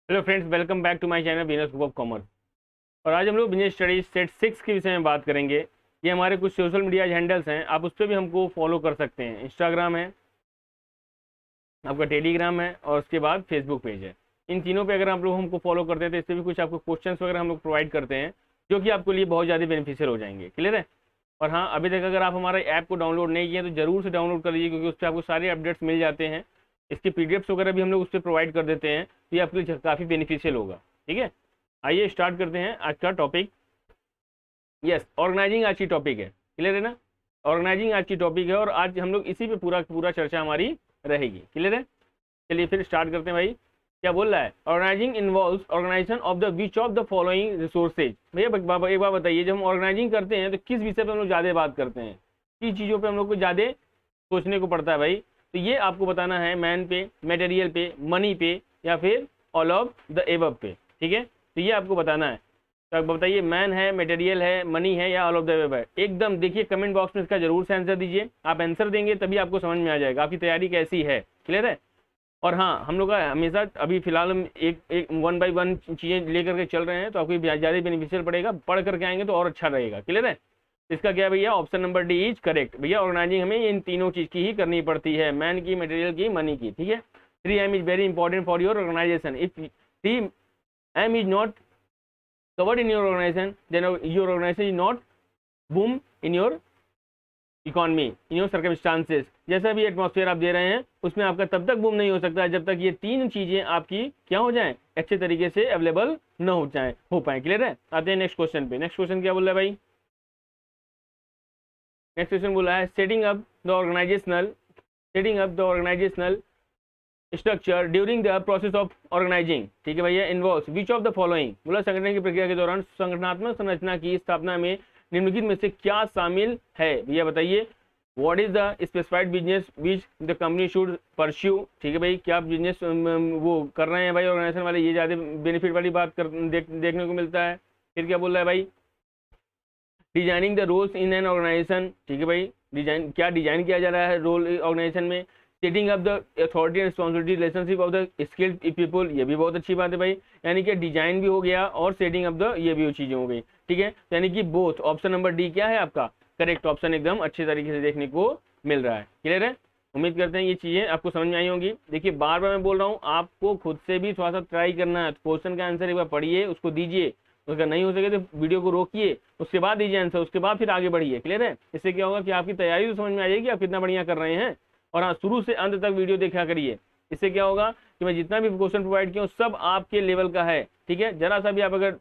Hello friends, welcome back to my channel business group of commerce. और आज हम लोग बिजनेस स्टडीज सेट 6 के विषय में बात करेंगे। ये हमारे कुछ सोशल मीडिया हैंडल्स हैं, आप उस पर भी हमको फॉलो कर सकते हैं। इंस्टाग्राम है, आपका टेलीग्राम है और उसके बाद फेसबुक पेज है। इन तीनों पे अगर आप लोग हमको फॉलो करते हैं तो इससे भी कुछ आपको क्वेश्चंस वगैरह हम लोग प्रोवाइड करते हैं, जो कि आपके लिए बहुत ज़्यादा बेनिफिशियल हो जाएंगे। क्लियर है? और हाँ, अभी तक अगर आप हमारे ऐप को डाउनलोड नहीं किए तो जरूर से डाउनलोड कर लीजिए, क्योंकि उस पर आपको सारे अपडेट्स मिल जाते हैं। इसके पीडीएफ्स वगैरह भी हम लोग उस पर प्रोवाइड कर देते हैं, तो ये आपके लिए काफ़ी बेनिफिशियल होगा। ठीक है, आइए स्टार्ट करते हैं आज का टॉपिक। यस, ऑर्गेनाइजिंग आज की टॉपिक है। क्लियर है ना? ऑर्गेनाइजिंग आज की टॉपिक है और आज हम लोग इसी पे पूरा पूरा चर्चा हमारी रहेगी। क्लियर है? चलिए फिर स्टार्ट करते हैं भाई। क्या बोल रहा है? Organising involves organisation of the which of the following resources. भैया एक बार बताइए, जब हम ऑर्गेनाइजिंग करते हैं तो किस विषय पे हम लोग ज़्यादा बात करते हैं, किस चीज़ों पे हम लोग को ज़्यादा सोचने को पड़ता है भाई? तो ये आपको बताना है, मैन पे, मटेरियल पे, मनी पे, या फिर ऑल ऑफ द एबव पे। ठीक है, तो ये आपको बताना है। तो आप बताइए, मैन है, मटेरियल है, मनी है, या ऑल ऑफ द एबव है? एकदम देखिए कमेंट बॉक्स में इसका जरूर से आंसर दीजिए। आप आंसर देंगे तभी आपको समझ में आ जाएगा आपकी तैयारी कैसी है। क्लियर है? और हाँ, हम लोग का हमेशा अभी फिलहाल हम एक एक 1 बाय 1 चीज़ें लेकर के चल रहे हैं, तो आपको ज़्यादा बेनिफिशियल पड़ेगा। पढ़ करके आएंगे तो और अच्छा रहेगा। क्लियर है? इसका क्या भैया? Option number D is correct. भैया ऑर्गेनाइजिंग हमें इन तीनों चीज़ की ही करनी पड़ती है, मैन की, मटेरियल की, मनी की। ठीक है, 3M is very important for your organisation. If 3M is not covered in your organization, then your organization is not boom in your economy, in your circumstances. जैसा भी एटमॉस्फेयर आप दे रहे हैं उसमें आपका तब तक बूम नहीं हो सकता जब तक ये तीन चीजें आपकी क्या हो जाएं, अच्छे तरीके से अवेलेबल न हो पाए। क्लियर है? आते हैं नेक्स्ट क्वेश्चन पे। नेक्स्ट क्वेश्चन क्या बोल रहा है भाई? नेक्स्ट क्वेश्चन बोला है setting up the organisational structure during the process of organising. ठीक है भैया, involves which of the following. बोला संगठन की प्रक्रिया के दौरान संगठनात्मक संरचना की स्थापना में निम्नलिखित में से क्या शामिल है? भैया बताइए, what is the specified business which the company should pursue. ठीक है भाई, क्या बिजनेस वो कर रहे हैं भाई ऑर्गेनाइजेशन वाले, ये ज़्यादा बेनिफिट वाली बात देखने को मिलता है। फिर क्या बोल रहा है भाई? Designing the roles in an organisation. ठीक है भाई, डिजाइन क्या डिजाइन किया जा रहा है रोल ऑर्गेनाइजेशन में। Setting up the authority and responsibility relationship of the skilled people, ये भी बहुत अच्छी बात है भाई। यानी कि डिजाइन भी हो गया और सेटिंग अप द ये भी चीज़ें हो गई। ठीक है, यानी कि बोथ। ऑप्शन नंबर डी क्या है आपका? करेक्ट ऑप्शन, एकदम अच्छे तरीके से देखने को मिल रहा है। क्लियर है? उम्मीद करते हैं ये चीज़ें आपको समझ में आई होंगी। देखिए बार बार मैं बोल रहा हूँ, आपको खुद से भी थोड़ा सा ट्राई करना है। क्वेश्चन का आंसर एक बार पढ़िए, उसको दीजिए, अगर नहीं हो सके तो वीडियो को रोकिए, उसके बाद दीजिए आंसर, उसके बाद फिर आगे बढ़िए। क्लियर है? इससे क्या होगा कि आपकी तैयारी तो समझ में आ जाएगी आप कितना बढ़िया कर रहे हैं। और हाँ, शुरू से अंत तक वीडियो देखा करिए। इससे क्या होगा कि मैं जितना भी क्वेश्चन प्रोवाइड किया हूँ सब आपके लेवल का है। ठीक है, जरा सा भी आप अगर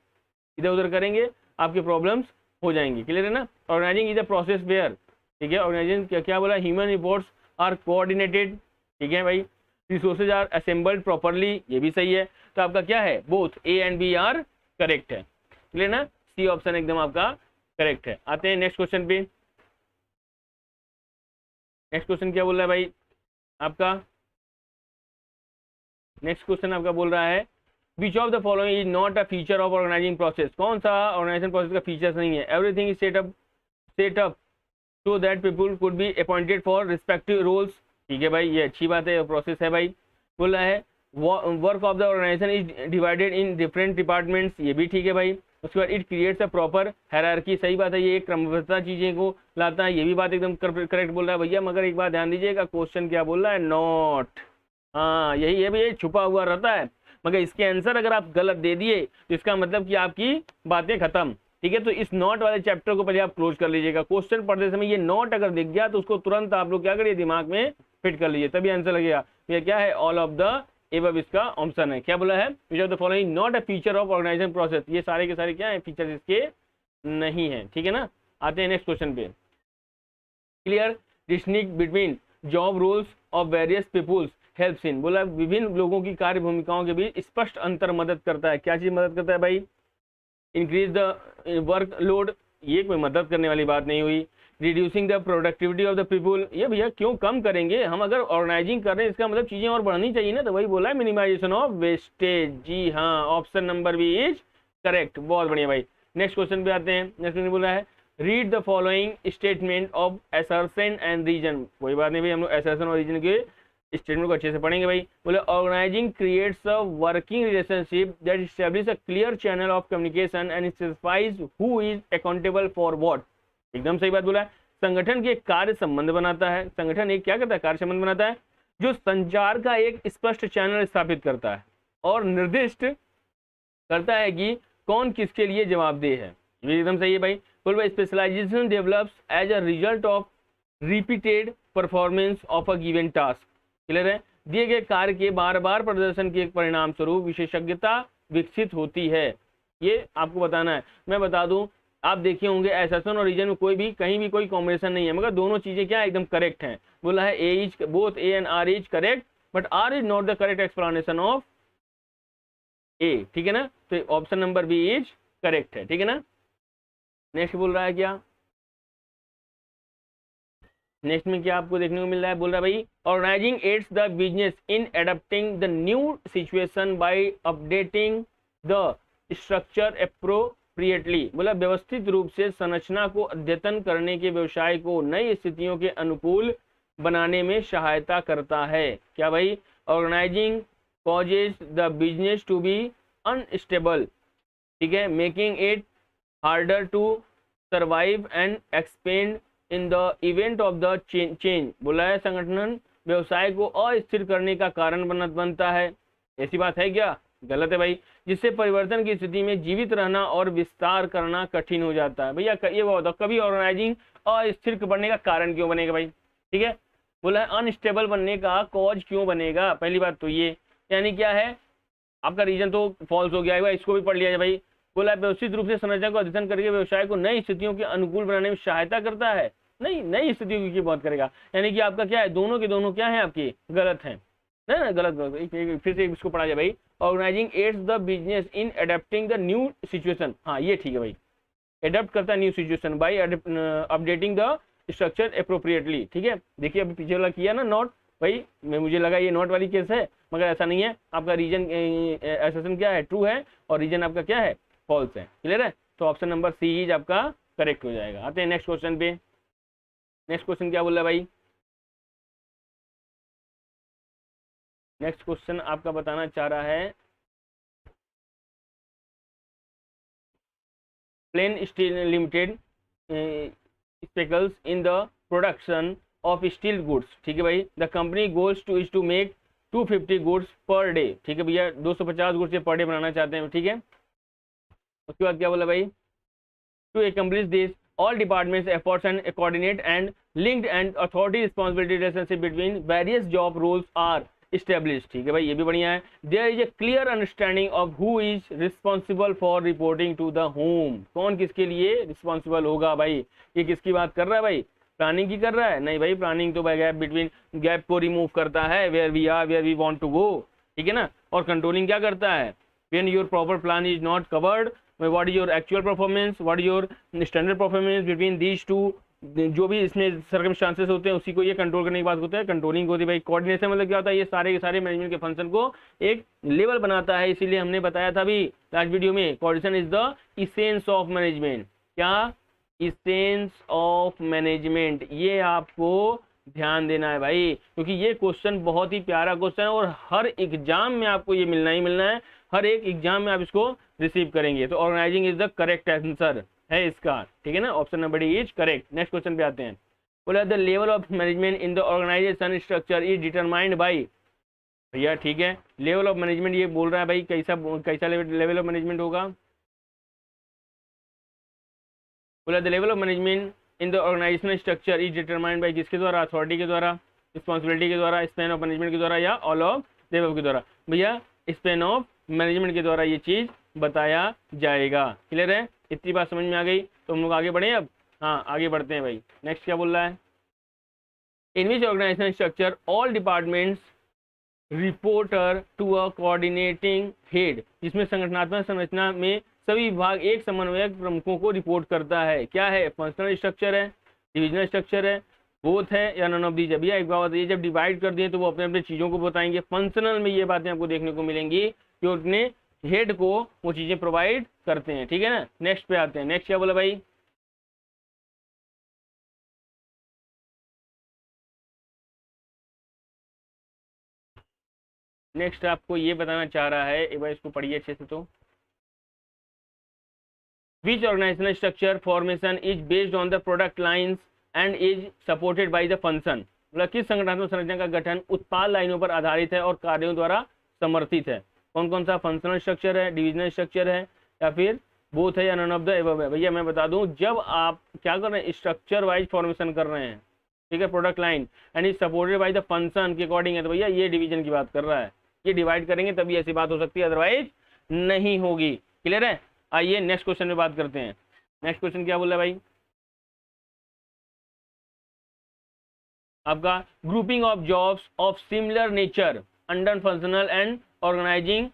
इधर उधर करेंगे आपके प्रॉब्लम्स हो जाएंगी। क्लियर है ना? Organising is a process where, ठीक है, ऑर्गेनाइजिंग क्या क्या बोला, ह्यूमन रिपोर्ट्स आर कोऑर्डिनेटेड। ठीक है भाई, रिसोर्सेज आर असेंबल्ड प्रॉपरली, ये भी सही है। तो आपका क्या है? Both A and B are correct है। क्लियर ना? सी ऑप्शन एकदम आपका करेक्ट है। आते हैं नेक्स्ट क्वेश्चन पे। नेक्स्ट क्वेश्चन क्या बोल रहा है भाई आपका? नेक्स्ट क्वेश्चन आपका बोल रहा है, which of the following is not a feature of organising process. कौन सा ऑर्गेनाइजेशन प्रोसेस का फीचर नहीं है? Everything is setup so that people could be appointed for respective roles. ठीक है भाई, ये अच्छी बात है, प्रोसेस है भाई। बोल रहा है work of the organisation is divided in different departments, ये भी ठीक है भाई। उसके बाद it creates a proper hierarchy, सही बात है, ये एक क्रमबद्धता चीजें को लाता है, ये भी बात एकदम करेक्ट बोल रहा है भैया। मगर एक बात ध्यान दीजिएगा, क्वेश्चन क्या बोल रहा है? नॉट। हाँ यही है भैया, छुपा हुआ रहता है। मगर इसके आंसर अगर आप गलत दे दिए तो इसका मतलब कि आपकी बातें खत्म। ठीक है, तो इस नॉट वाले चैप्टर को पहले आप क्लोज कर लीजिएगा। क्वेश्चन पढ़ते समय ये नॉट अगर दिख गया तो उसको तुरंत आप लोग क्या करिए, दिमाग में फिट कर लीजिए, तभी आंसर लगेगा। ये क्या है? ऑल ऑफ द एबव इसका ऑप्शन है। क्या बोला है? Which of the following not a feature of organisation process. ये सारे के सारे क्या है? फीचर इसके नहीं है। ठीक है ना? आते हैं नेक्स्ट क्वेश्चन पे। Clear distinction between job roles of various peoples helps in. बोला विभिन्न लोगों की कार्य भूमिकाओं के बीच स्पष्ट अंतर मदद करता है। क्या चीज मदद करता है भाई? इंक्रीज द वर्क लोड, ये कोई मदद करने वाली बात नहीं हुई। Reducing the productivity of the people, ये भैया क्यों कम करेंगे हम? अगर ऑर्गेनाइजिंग कर रहे हैं इसका मतलब चीजें और बढ़नी चाहिए ना, तो वही बोला है मिनिमाइजेशन ऑफ वेस्टेज। जी हाँ, option number B is correct. बहुत बढ़िया भाई। नेक्स्ट क्वेश्चन पे आते हैं। नेक्स्ट क्वेश्चन बोला है, read the following statement of assertion and reason. कोई बात नहीं भाई, हम लोग असर्शन और रीजन के स्टेटमेंट को अच्छे से पढ़ेंगे भाई। बोले organising creates a working relationship that establish a clear channel of communication and specifies who is accountable for what. एकदम सही बात बोला है। संगठन के कार्य संबंध बनाता है, संगठन एक क्या करता है, कार्य संबंध बनाता है जो संचार का एक स्पष्ट चैनल स्थापित करता है और निर्दिष्ट करता है कि कौन किसके लिए जवाबदेह है। ये एकदम सही है भाई। बोल भाई specialisation develops as a result of repeated performance of a given task. Clear है। दिए गए कार्य के बार बार प्रदर्शन के परिणाम स्वरूप विशेषज्ञता विकसित होती है। ये आपको बताना है। मैं बता दूं, आप देखे होंगे एसेशन और रीजन में कोई भी कहीं भी कोई कॉम्बिनेशन नहीं है, मगर दोनों चीजें क्या एकदम करेक्ट हैं। बोला है A is both A and R is correct but R is not the correct explanation of A. ठीक है ना, तो option number B is correct है। ठीक है ना। नेक्स्ट बोल रहा है क्या, नेक्स्ट में क्या आपको देखने को मिल रहा है, बोल रहा है भाई organising aids the business in adapting the new situation by updating the structure appropriately. बोला व्यवस्थित रूप से संरचना को अद्यतन करने के व्यवसाय को नई स्थितियों के अनुकूल बनाने में सहायता करता है। क्या भाई, organising causes the business to be unstable, ठीक है, making it harder to survive and expand in the event of the change. बोला है संगठन व्यवसाय को अस्थिर करने का कारण बनता है। ऐसी बात है क्या, गलत है भाई। जिससे परिवर्तन की स्थिति में जीवित रहना और विस्तार करना कठिन हो जाता है। भैया ये वो बताओ, कभी ऑर्गेनाइजिंग अस्थिर बनने का कारण क्यों बनेगा भाई। ठीक है, बोला है अनस्टेबल बनने का कॉज क्यों बनेगा। पहली बात तो ये, यानी क्या है आपका रीजन तो फॉल्स हो गया है, इसको भी पढ़ लिया जाए भाई। बोला व्यवस्थित रूप से संरचना को अध्ययन करके व्यवसाय को नई स्थितियों के अनुकूल बनाने में सहायता करता है। नहीं, नई स्थितियों की बात करेगा, यानी कि आपका क्या है, दोनों के दोनों क्या है आपके गलत है ना, गलत। फिर से इसको पढ़ा जाए भाई। Organising aids the business in adapting the new situation. हाँ ये ठीक है भाई, एडेप्ट करता है new situation by updating the structure appropriately. ठीक है, देखिए अभी पीछे वाला किया ना नोट भाई, मैं मुझे लगा ये नोट वाली केस है, मगर ऐसा नहीं है। आपका रीजन एसेशन क्या है, ट्रू है, और रीजन आपका क्या है, फॉल्स है। क्लियर है, तो ऑप्शन नंबर सी इज आपका करेक्ट हो जाएगा। आते हैं नेक्स्ट क्वेश्चन पे। नेक्स्ट क्वेश्चन क्या बोल रहा है भाई, नेक्स्ट क्वेश्चन आपका बताना चाह रहा है Plain Steel Limited specialises in the production of steel goods. ठीक है भाई, the company goals to is to make 250 goods per day. ठीक है भैया, 250 गुड्स पर डे बनाना चाहते हैं। ठीक है, उसके बाद क्या बोला भाई, to accomplish this all departments efforts and coordinate and linked and authority responsibility relationship between various job roles are established। ठीक है भाई, ये भी बढ़िया है। there is a clear understanding of who is responsible for reporting to the whom। कौन किसके लिए रिस्पॉन्सिबल होगा भाई, ये किसकी बात कर रहा है भाई, प्लानिंग की कर रहा है। नहीं भाई, प्लानिंग तो गैप बिटवीन गैप को रिमूव करता है, where we are where we want to go. ठीक है ना, और कंट्रोलिंग क्या करता है, when your proper plan is not covered, what is your actual performance, what is your standard performance between these two, जो भी इसमें सर्कमस्टांसेस होते हैं उसी को ये कंट्रोल करने की बात होता है, कंट्रोलिंग होती है भाई। कोऑर्डिनेशन मतलब क्या होता है, ये सारे के सारे मैनेजमेंट के फंक्शन को एक लेवल बनाता है। इसीलिए हमने बताया था भी लास्ट वीडियो में, coordination is the essence of management. क्या, इसेंस ऑफ मैनेजमेंट, ये आपको ध्यान देना है भाई, क्योंकि ये क्वेश्चन बहुत ही प्यारा क्वेश्चन है और हर एग्जाम में आपको ये मिलना ही मिलना है, हर एक एग्जाम में आप इसको रिसीव करेंगे। तो organising is the correct answer है इसका। ठीक है ना, option number D is correct. Next question पे आते हैं। बोला the level of management in the organisation structure is determined by. भैया ठीक है, लेवल ऑफ मैनेजमेंट ये बोल रहा है भाई, कैसा कैसा लेवल ऑफ मैनेजमेंट होगा। बोला the level of management in the organisational structure is determined by, किसके द्वारा, अथॉरिटी के द्वारा, रिस्पॉन्सिबिलिटी के द्वारा, स्पैन ऑफ मैनेजमेंट के द्वारा, या ऑल ऑफ देव के द्वारा। भैया स्पैन ऑफ मैनेजमेंट के द्वारा ये चीज बताया जाएगा। क्लियर है, इतनी बात समझ में आ गई, तो हम लोग आगे बढ़े अब। हाँ आगे बढ़ते हैं भाई। नेक्स्ट क्या बोल रहा है, in which organisational structure all departments reporter to a coordinating head, जिसमें संगठनात्मक संरचना में सभी विभाग एक समन्वयक प्रमुखों को रिपोर्ट करता है। क्या है, फंक्शनल स्ट्रक्चर है, डिविजनल स्ट्रक्चर है, बोथ है, या नन ऑफ दीज। भैया एक बात बताइए, जब डिवाइड कर दिए तो वो अपने अपने चीज़ों को बताएंगे। फंक्शनल में ये बातें आपको देखने को मिलेंगी कि अपने हेड को वो चीज़ें प्रोवाइड करते हैं। ठीक है ना, नेक्स्ट पे आते हैं। नेक्स्ट क्या बोला भाई, नेक्स्ट आपको ये बताना चाह रहा है, एक बार इसको पढ़िए अच्छे से। तो which organisational structure formation is based on the product lines and is supported by the function, मतलब किस संगठनात्मक संरचना का गठन उत्पाद लाइनों पर आधारित है और कार्यों द्वारा समर्थित है। कौन कौन सा फंक्शनल स्ट्रक्चर है, डिविजनल स्ट्रक्चर है, या फिर बोथ है, या नन ऑफ द एबव है। भैया मैं बता दूं, जब आप क्या कर रहे हैं, स्ट्रक्चर वाइज फॉर्मेशन कर रहे हैं, ठीक है, product line and is supported by the function के अकॉर्डिंग है, तो भैया ये डिवीजन की बात कर रहा है। ये डिवाइड करेंगे तभी ऐसी बात हो सकती है, अदरवाइज नहीं होगी। क्लियर है। आइए नेक्स्ट क्वेश्चन में बात करते हैं। नेक्स्ट क्वेश्चन क्या बोला भाई आपका, grouping of jobs of similar nature under functional and organising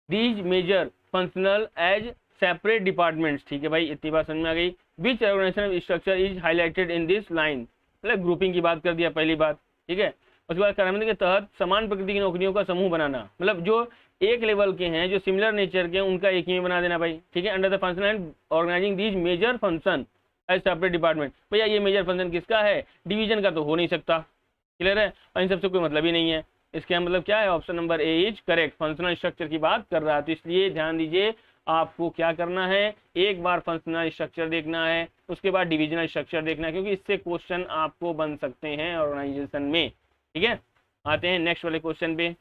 these major functional as separate departments. ठीक है भाई, इतनी बात समझ में आ गई। Which organisation structure is highlighted in this line, मतलब ग्रुपिंग की बात कर दिया पहली बात, ठीक है। उसके बाद कर्मचारी के तहत समान प्रकृति की नौकरियों का समूह बनाना, मतलब जो एक लेवल के हैं, जो सिमिलर नेचर के हैं, उनका एक ही में बना देना भाई, ठीक है। Under the function and organising these major function as separate department. भैया ये मेजर फंक्शन किसका है, डिवीजन का तो हो नहीं सकता। क्लियर है, और इन सबसे कोई मतलब ही नहीं है। इसका मतलब क्या है, option number A is correct, functional structure की बात कर रहा है। तो इसलिए ध्यान दीजिए, आपको क्या करना है, एक बार फंक्शनल स्ट्रक्चर देखना है, उसके बाद डिविजनल स्ट्रक्चर देखना है, क्योंकि इससे क्वेश्चन आपको बन सकते हैं ऑर्गेनाइजेशन में। ठीक है, आते हैं नेक्स्ट वाले क्वेश्चन पे।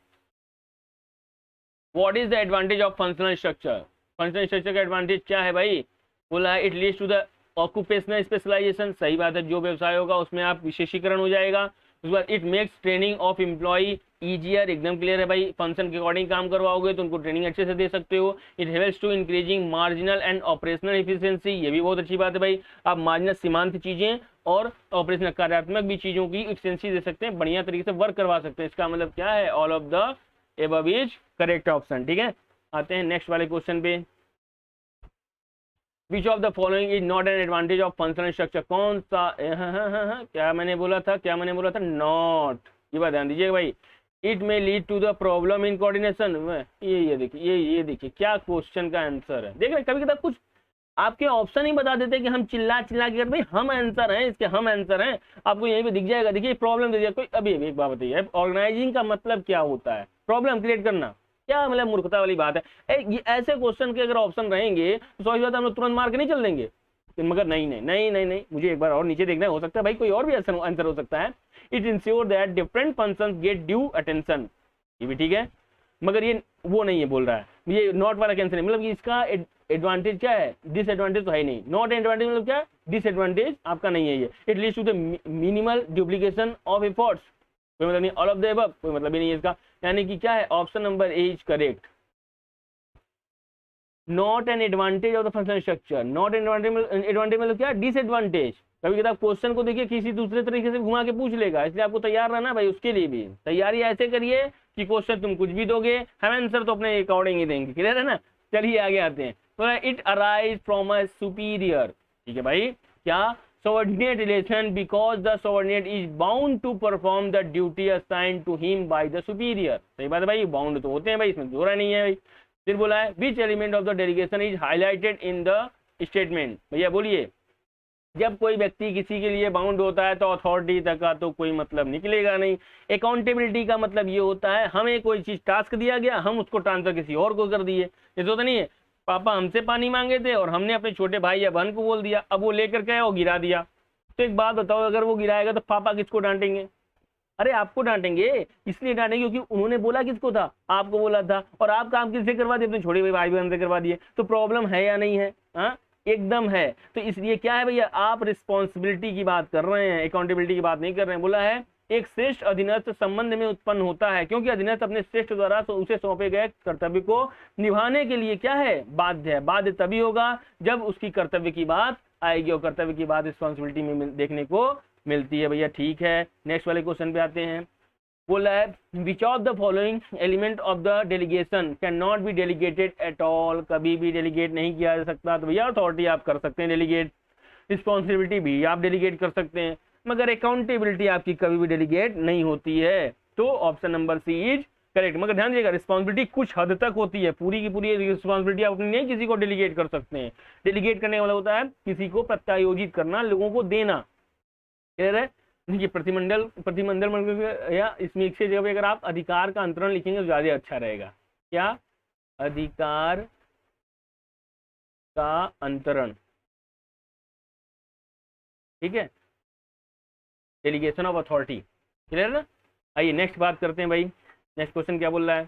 What is the advantage of functional structure, functional structure का एडवांटेज क्या है भाई, बोला है it leads to the occupational specialisation. सही बात है, जो व्यवसाय होगा उसमें आप विशेषीकरण हो जाएगा। उसके बाद it makes training of employ easier, एकदम क्लियर है भाई, फंक्शन के अकॉर्डिंग काम करवाओगे तो उनको ट्रेनिंग अच्छे से दे सकते हो। It helps to increasing marginal and operational efficiency, ये भी बहुत अच्छी बात है भाई, आप मार्जिनल सीमांत चीजें और ऑपरेशनल कार्यात्मक भी चीजों की एफिशिएंसी दे सकते हैं, बढ़िया तरीके से वर्क करवा सकते हैं। इसका मतलब क्या है, all of the above is correct option. ठीक है, आते हैं नेक्स्ट वाले क्वेश्चन पे। विच of the following is not an advantage of functional structure, कौन सा, क्या मैंने बोला था, नॉट, ये बात ध्यान दीजिएगा भाई। It may lead to the problem in coordination, ये देखिए, ये देखिए क्या क्वेश्चन का आंसर है। देख रहे, कभी कभी कुछ आपके ऑप्शन ही बता देते हैं कि हम चिल्ला चिल्ला के भाई हम आंसर हैं इसके, हम आंसर हैं, आपको यहीं पे दिख जाएगा। देखिए प्रॉब्लम दे दिया कोई, अभी एक बात बताइए, ऑर्गेनाइजिंग का मतलब क्या होता है, प्रॉब्लम क्रिएट करना, क्या मतलब मूर्खता वाली बात है। ये ऐसे क्वेश्चन के अगर ऑप्शन रहेंगे तो सही बात है, हम लोग तुरंत मार के नहीं चल देंगे, मगर नहीं नहीं नहीं नहीं नहीं, मुझे एक बार और नीचे देखना हो सकता है भाई, कोई और भी आंसर हो सकता है। It ensure that different functions get due attention, ये भी ठीक है, मगर ये वो नहीं है बोल रहा है, ये नॉट वाला कैंसिल है, मतलब इसका एडवांटेज क्या है, डिसएडवांटेज तो है ही नहीं। नॉट एडवांटेज मतलब क्या, डिसएडवांटेज आपका नहीं है ये। It leads to the minimal duplication of efforts, कोई मतलब नहीं, ऑल ऑफ द अबव, कोई मतलब ही नहीं है इसका, यानी कि क्या है, option number A is correct. Not an advantage of the functional structure, not advantage मतलब क्या, डिसएडवांटेज। कभी कभी आप क्वेश्चन को देखिए किसी दूसरे तरीके से घुमा के पूछ लेगा, इसलिए आपको तैयार रहना भाई, उसके लिए भी तैयारी ऐसे करिए कि क्वेश्चन तुम कुछ भी दोगे, हम आंसर तो अपने अकॉर्डिंग ही देंगे। क्लियर है ना, चलिए आगे आते हैं। तो it arise from a superior, ठीक है भाई, क्या, subordinate relation because the subordinate is bound to perform the duty assigned to him by the superior। सही बात है भाई, बाउंड तो होते हैं भाई, इसमें जोरा नहीं है भाई। फिर बोला है which element of the delegation is highlighted in the statement, भैया बोलिए, जब कोई व्यक्ति किसी के लिए बाउंड होता है तो अथॉरिटी तक का तो कोई मतलब निकलेगा नहीं। अकाउंटेबिलिटी का मतलब ये होता है, हमें कोई चीज टास्क दिया गया, हम उसको ट्रांसफर किसी और को कर दिए, ये तो नहीं है, पापा हमसे पानी मांगे थे और हमने अपने छोटे भाई या बहन को बोल दिया, अब वो लेकर गए और गिरा दिया। तो एक बात बताओ, अगर वो गिराएगा तो पापा किसको डांटेंगे, अरे आपको डांटेंगे, इसलिए डांटेंगे क्योंकि उन्होंने बोला किसको था, आपको बोला था, और आप काम किससे करवा दिए, अपने छोटे भाई बहन से करवा दिए। तो प्रॉब्लम है या नहीं है, हाँ एकदम है। तो इसलिए क्या है भैया, आप रिस्पॉन्सिबिलिटी की बात कर रहे हैं, अकाउंटेबिलिटी की बात नहीं कर रहे हैं। बोला है एक श्रेष्ठ अधीनस्थ संबंध में उत्पन्न होता है, क्योंकि अधीनस्थ अपने श्रेष्ठ द्वारा उसे सौंपे गए कर्तव्य को निभाने के लिए क्या है, बाध्य है। बाध्य तभी होगा जब उसकी कर्तव्य की बात आएगी, और कर्तव्य की बात रिस्पॉन्सिबिलिटी में देखने को मिलती है। भैया ठीक है, नेक्स्ट वाले क्वेश्चन पे आते हैं। बोला है which of the following element of the delegation can not be delegated at all, कभी भी डेलीगेट नहीं किया जा सकता। तो भैया अथॉरिटी आप कर सकते हैं डेलीगेट, रिस्पॉन्सिबिलिटी भी आप डेलीगेट कर सकते हैं, मगर अकाउंटेबिलिटी आपकी कभी भी डेलीगेट नहीं होती है। तो option number C is correct. मगर ध्यान दीजिएगा, रिस्पॉन्सिबिलिटी कुछ हद तक होती है, पूरी की पूरी रिस्पॉन्सिबिलिटी आप नहीं किसी को डेलीगेट कर सकते हैं। डेलीगेट करने का मतलब होता है किसी को प्रत्यायोजित करना, लोगों को देना। क्लियर है, देखिए प्रतिमंडल प्रतिमंडल मंडल या इसमें एक से जगह पे अगर आप अधिकार का अंतरण लिखेंगे तो ज्यादा अच्छा रहेगा। क्या? अधिकार का अंतरण, ठीक है, डेलीगेशन ऑफ अथॉरिटी। क्लियर ना? आइए नेक्स्ट बात करते हैं भाई। नेक्स्ट क्वेश्चन क्या बोल रहा है,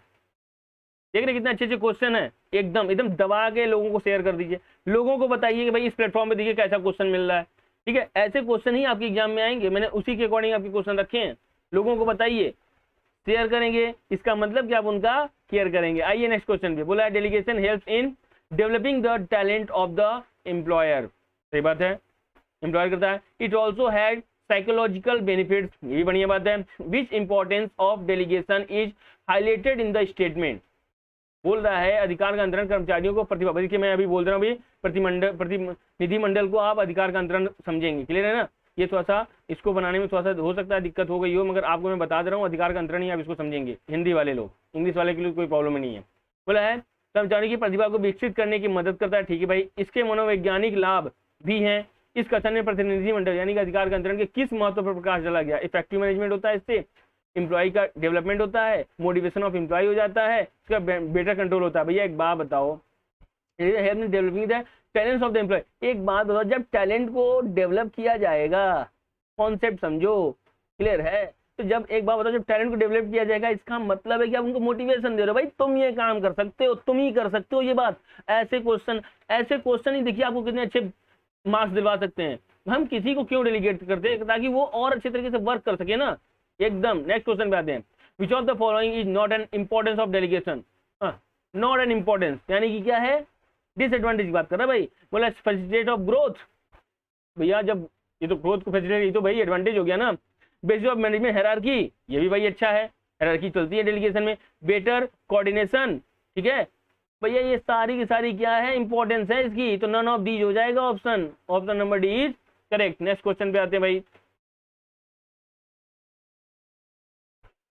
देख रहे कितने अच्छे अच्छे क्वेश्चन है, एकदम एकदम दबा के लोगों को शेयर कर दीजिए, लोगों को बताइए कि भाई इस प्लेटफॉर्म पे देखिए कैसा क्वेश्चन मिल रहा है। ठीक है, ऐसे क्वेश्चन ही आपके एग्जाम में आएंगे, मैंने उसी के अकॉर्डिंग आपके क्वेश्चन रखे हैं। लोगों को बताइए, शेयर करेंगे, इसका मतलब कि आप उनका केयर करेंगे। आइए नेक्स्ट क्वेश्चन पे बोला है delegation help in developing the talent of the employer. सही बात है, एम्प्लॉयर करता है। It also had psychological benefits, ये भी बढ़िया बात है। Which importance of delegation is highlighted in the statement. बोल रहा है अधिकार का अंतरण कर्मचारियों को प्रतिभा, देखिए मैं अभी बोल रहा हूँ, अभी प्रतिनिधि मंडल को आप अधिकार का अंतरण समझेंगे। क्लियर है ना? ये थोड़ा सा इसको बनाने में थोड़ा सा हो सकता है दिक्कत हो गई हो, मगर आपको मैं बता दे रहा हूँ अधिकार का अंतरण ही आप इसको समझेंगे। हिंदी वाले लोग, इंग्लिश वाले के लिए कोई प्रॉब्लम नहीं है। बोला है कर्मचारी की प्रतिभा को विकसित करने की मदद करता है। ठीक है भाई, इसके मनोवैज्ञानिक लाभ भी हैं। इस कथन में प्रतिनिधि मंडल यानी कि अधिकार का अंतरण के किस महत्व पर प्रकाश डाला गया? इफेक्टिव मैनेजमेंट होता है इससे, एम्प्लॉय का डेवलपमेंट होता है, मोटिवेशन ऑफ एम्प्लॉय हो जाता है, इसका बेटर कंट्रोल होता है। भैया एक बात बताओ, developing the talents of the employ, एक बात बताओ, जब टैलेंट को डेवलप किया जाएगा, कॉन्सेप्ट समझो, क्लियर है? तो जब एक बात बताओ, जब टैलेंट को डेवलप किया जाएगा, इसका मतलब है कि आप उनको मोटिवेशन दे रहे हो, भाई तुम ये काम कर सकते हो, तुम ही कर सकते हो ये बात। ऐसे क्वेश्चन ही देखिए आपको कितने अच्छे मार्क्स दिलवा सकते हैं। हम किसी को क्यों डेलीगेट करते हैं? ताकि वो और अच्छे तरीके से वर्क कर सके ना, एकदम। नेक्स्ट क्वेश्चन पे आते हैं। Which of the following is not an importance of delegation? Not an importance यानी कि क्या है? डिसएडवांटेज की बात कर रहा है भाई। बोला फैसिलिटेट ऑफ ग्रोथ, भैया जब ये तो ग्रोथ को फैसिलिटेट, ये तो भाई एडवांटेज हो गया ना। बेसिस ऑफ मैनेजमेंट हायरार्की, ये भी भाई अच्छा है, हायरार्की चलती है डेलीगेशन में। बेटर कोऑर्डिनेशन, ठीक है भैया, ये सारी की सारी क्या है? इंपॉर्टेंस है इसकी, तो नन ऑफ दीज हो जाएगा option number D is correct. Next question पे आते हैं भाई।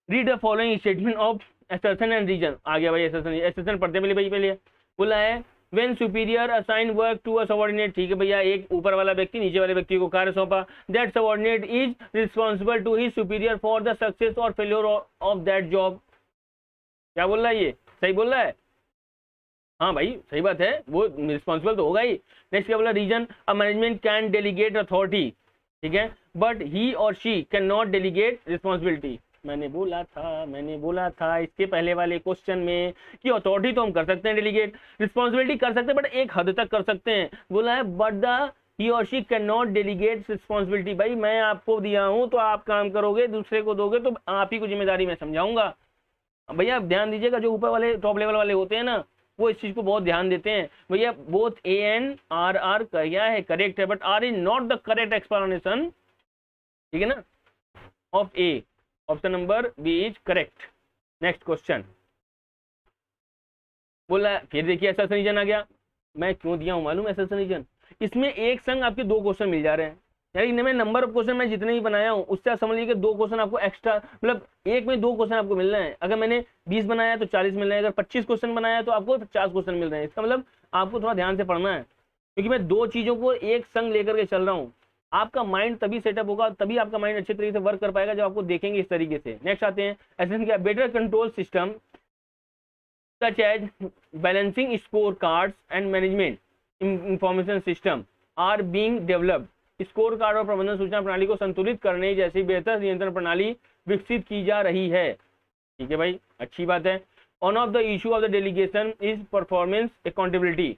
Read the following statement of assertion and reason. आ गया भाई assertion पढ़ते हैं पहले। बोला है when superior assign work to a subordinate, ठीक है भैया, एक ऊपर वाला व्यक्ति नीचे वाले व्यक्ति को कार्य सौंपा, that subordinate is responsible to his superior for the success or failure of that job। क्या बोल रहा है? ये सही बोल रहा है? हाँ भाई सही बात है, वो रिस्पॉन्सिबल तो होगा ही। नेक्स्ट क्या बोला? Reason a management can delegate authority, ठीक है, but he or she can not delegate responsibility. मैंने बोला था इसके पहले वाले क्वेश्चन में कि अथॉरिटी तो हम कर सकते हैं डेलीगेट, रिस्पॉन्सिबिलिटी कर सकते हैं बट एक हद तक कर सकते हैं। बोला है but the he or she can not delegate responsibility. भाई मैं आपको दिया हूं तो आप काम करोगे, दूसरे को दोगे तो आप ही को जिम्मेदारी मैं समझाऊंगा। भैया ध्यान दीजिएगा, जो ऊपर वाले टॉप लेवल वाले होते हैं ना, वो इस चीज को बहुत ध्यान देते हैं। भैया बोथ ए एंड आर क्या है? करेक्ट है, but R is not the correct explanation, ठीक है ना, of A. Option number B is correct. Next question बोला, फिर देखिए एसर्शन रीजन आ गया। मैं क्यों दिया हूं मालूम? एसर्शन रीजन, इसमें एक संग आपके दो क्वेश्चन मिल जा रहे हैं, यानी मैं नंबर ऑफ क्वेश्चन मैं जितने ही बनाया हूं उससे आप समझ लीजिए दो क्वेश्चन आपको एक्स्ट्रा, मतलब एक में दो क्वेश्चन आपको मिल रहे हैं। अगर मैंने 20 बनाया तो 40 मिल रहे हैं, अगर 25 क्वेश्चन बनाया तो आपको 50 क्वेश्चन मिल रहे हैं। इसका मतलब आपको थोड़ा ध्यान से पढ़ना है, क्योंकि मैं दो चीजों को एक संग लेकर के चल रहा हूँ। आपका माइंड तभी सेटअप होगा, तभी आपका माइंड अच्छे तरीके से वर्क कर पाएगा जब आपको देखेंगे इस तरीके से। नेक्स्ट आते हैं एसेंशियल क्या? Better control system such as balancing scorecards and management information system are being developed। Score card और प्रबंधन सूचना प्रणाली को संतुलित करने जैसी बेहतर नियंत्रण प्रणाली विकसित की जा रही है। ठीक है भाई, अच्छी बात है। One of the issue of the delegation is performance accountability.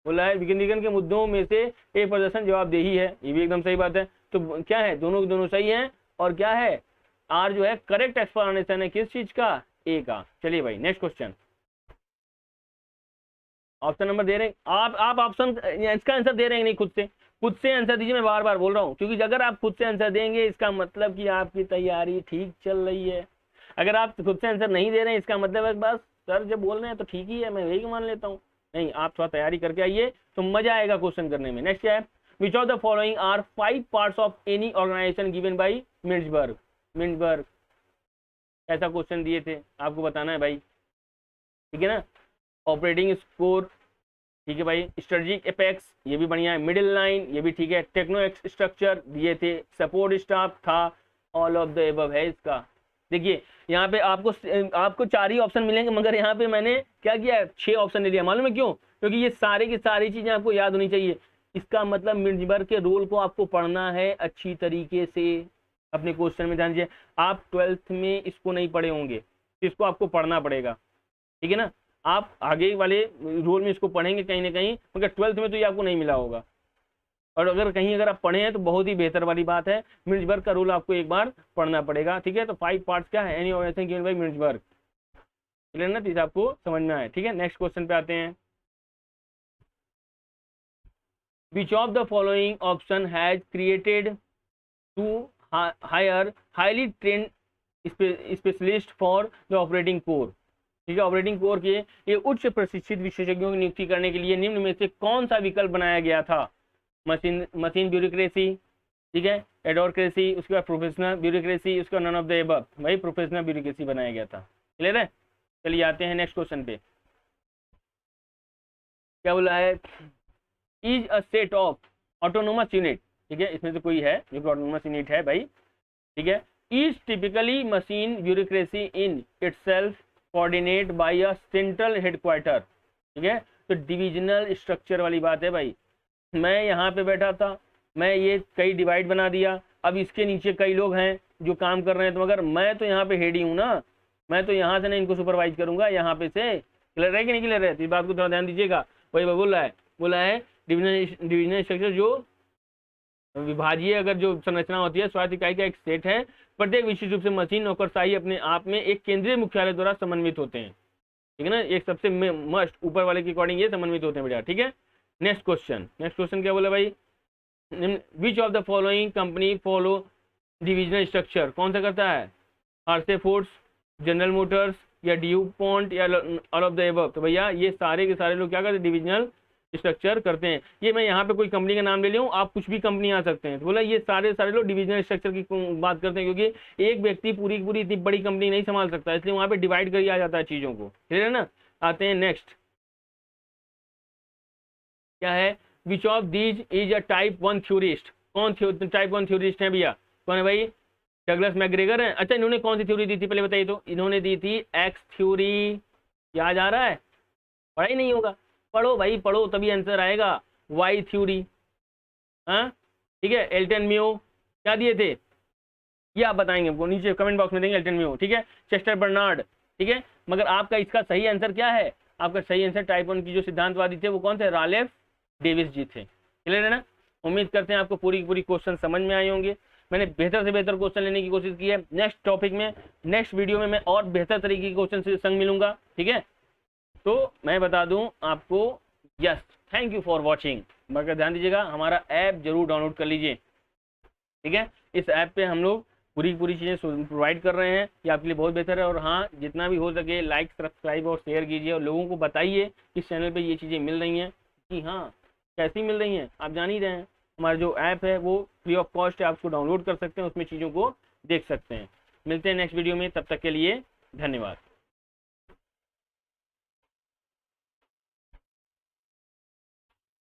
बोला है विकेंद्रीकरण के मुद्दों में से एक प्रदर्शन जवाबदेही है, ये भी एकदम सही बात है। तो क्या है? दोनों सही है। और क्या है? आर जो है करेक्ट एक्सप्लेनेशन है किस चीज का? ए का। चलिए भाई नेक्स्ट क्वेश्चन, ऑप्शन नंबर दे रहे हैं आप ऑप्शन, इसका आंसर दे रहे हैं नहीं, खुद से आंसर दीजिए। मैं बार बार बोल रहा हूँ, क्योंकि अगर आप खुद से आंसर देंगे इसका मतलब कि आपकी तैयारी ठीक चल रही है। अगर आप खुद से आंसर नहीं दे रहे हैं इसका मतलब है बस सर जब बोल रहे हैं तो ठीक ही है, मैं वही मान लेता हूँ। नहीं, आप थोड़ा तैयारी करके आइए तो मजा आएगा क्वेश्चन करने में। नेक्स्ट क्या है? Which of the following are 5 parts of any organisation given by Mintzberg. ऐसा क्वेश्चन दिए थे, आपको बताना है भाई, ठीक है ना। ऑपरेटिंग स्कोर, ठीक है भाई। स्ट्रेटजिक एपेक्स ये भी बढ़िया है। मिडिल लाइन ये भी ठीक है। टेक्नो स्ट्रक्चर दिए थे। सपोर्ट स्टाफ था। ऑल ऑफ द एबव है इसका। देखिए यहाँ पे आपको 4 ही ऑप्शन मिलेंगे, मगर यहाँ पे मैंने क्या किया, 6 ऑप्शन ले लिया। मालूम है क्यों? क्योंकि ये सारे की सारी चीजें आपको याद होनी चाहिए। इसका मतलब मिर्जबर्ग के रोल को आपको पढ़ना है अच्छी तरीके से। अपने क्वेश्चन में ध्यान दीजिए, आप 12th में इसको नहीं पढ़े होंगे, इसको आपको पढ़ना पड़ेगा, ठीक है ना। आप आगे वाले रोल में इसको पढ़ेंगे कहीं ना कहीं, मगर 12th में तो ये आपको नहीं मिला होगा। और अगर आप पढ़े हैं तो बहुत ही बेहतर वाली बात है। मिर्जबर्ग का रूल आपको एक बार पढ़ना पड़ेगा, ठीक है। तो 5 पार्ट्स क्या है, any organisation given by Mintzberg, clear ना, तो आपको समझ में आए, ठीक है। नेक्स्ट क्वेश्चन पे आते हैं। Which of the following option has created to hire highly trained specialist for the operating core, ठीक है। ऑपरेटिंग कोर के ये उच्च प्रशिक्षित विशेषज्ञों की नियुक्ति करने के लिए निम्न में से कौन सा विकल्प बनाया गया था? मशीन ब्यूरोक्रेसी, ठीक है, एडोक्रेसी, उसके बाद प्रोफेशनल ब्यूरोक्रेसी, उसका नन ऑफ द एबव। भाई प्रोफेशनल ब्यूरोक्रेसी बनाया गया था, क्लियर है। चलिए आते हैं नेक्स्ट क्वेश्चन पे। क्या बोला है? Is a set of autonomous unit, ठीक है, इसमें से कोई है जो ऑटोनोमस यूनिट है भाई, ठीक है। Is typically machine bureaucracy in itself coordinate by a central headquarter, ठीक है। तो डिविजनल स्ट्रक्चर वाली बात है भाई। मैं यहाँ पे बैठा था, मैं ये कई डिवाइड बना दिया, अब इसके नीचे कई लोग हैं जो काम कर रहे हैं, तो मगर मैं तो यहाँ पे हेड ही हूँ ना, मैं तो यहाँ से ना इनको सुपरवाइज करूंगा यहाँ पे से। क्लियर है कि नहीं क्लियर है? तो इस बात को थोड़ा ध्यान दीजिएगा। वही बोला है डिविजनल स्ट्रक्चर जो विभाजीय अगर जो संरचना होती है स्वायत्त इकाई का एक सेट है। प्रत्येक विशिष्ट रूप से मशीन नौकरशाही अपने आप में एक केंद्रीय मुख्यालय द्वारा समन्वित होते हैं, ठीक है ना। एक सबसे मस्ट ऊपर वाले के अकॉर्डिंग ये समन्वित होते हैं, बढ़िया, ठीक है। नेक्स्ट क्वेश्चन क्या बोला भाई? विच of the following company follow divisional structure, कौन सा करता है? आरसे फोर्स, जनरल मोटर्स या ड्यूपॉन्ट या ऑल ऑफ द एबव। तो भैया ये सारे के सारे लोग क्या करते हैं? डिविजनल स्ट्रक्चर करते हैं। ये मैं यहाँ पे कोई कंपनी का नाम ले लूँ, आप कुछ भी कंपनी आ सकते हैं। तो बोला ये सारे लोग डिविजनल स्ट्रक्चर की बात करते हैं, क्योंकि एक व्यक्ति पूरी इतनी बड़ी कंपनी नहीं संभाल सकता, इसलिए वहाँ पे डिवाइड कर दिया जाता है चीज़ों को, क्लियर है ना। आते हैं नेक्स्ट, क्या है? Which of these is a type 1 theorist, कौन टाइप 1 थ्योरिस्ट है भैया? कौन है भाई? डगलस मैकग्रेगर है। अच्छा, इन्होंने कौन सी थ्योरी दी थी पहले बताइए तो? इन्होंने दी थी एक्स थ्योरी, याद आ रहा है? पढ़ा ही नहीं होगा, पढ़ो भाई पढ़ो, तभी आंसर आएगा। वाई थ्योरी, हाँ ठीक है। एल्टन म्यू क्या दिए थे ये आप बताएंगे हमको, नीचे कमेंट बॉक्स में देंगे। एल्टन म्यू, ठीक है। चेस्टर बर्नार्ड, ठीक है। मगर आपका इसका सही आंसर क्या है? आपका सही आंसर टाइप 1 की जो सिद्धांतवादी थे वो कौन थे? रालेफ डेविस जी थे, क्लियर है ना। उम्मीद करते हैं आपको पूरी क्वेश्चन समझ में आए होंगे। मैंने बेहतर से बेहतर क्वेश्चन लेने की कोशिश की है। नेक्स्ट टॉपिक में, नेक्स्ट वीडियो में मैं और बेहतर तरीके के क्वेश्चन से संग मिलूंगा, ठीक है। तो मैं बता दूं आपको, yes, thank you for watching. मगर ध्यान दीजिएगा हमारा ऐप जरूर डाउनलोड कर लीजिए, ठीक है। इस ऐप पे हम लोग पूरी चीज़ें प्रोवाइड कर रहे हैं, ये आपके लिए बहुत बेहतर है। और हाँ, जितना भी हो सके लाइक सब्सक्राइब और शेयर कीजिए, और लोगों को बताइए इस चैनल पे ये चीज़ें मिल रही हैं कि हाँ कैसी मिल रही हैं। आप जान ही रहे हैं हमारा जो ऐप है वो फ्री ऑफ कॉस्ट है, आप उसको डाउनलोड कर सकते हैं, उसमें चीज़ों को देख सकते हैं। मिलते हैं नेक्स्ट वीडियो में, तब तक के लिए धन्यवाद।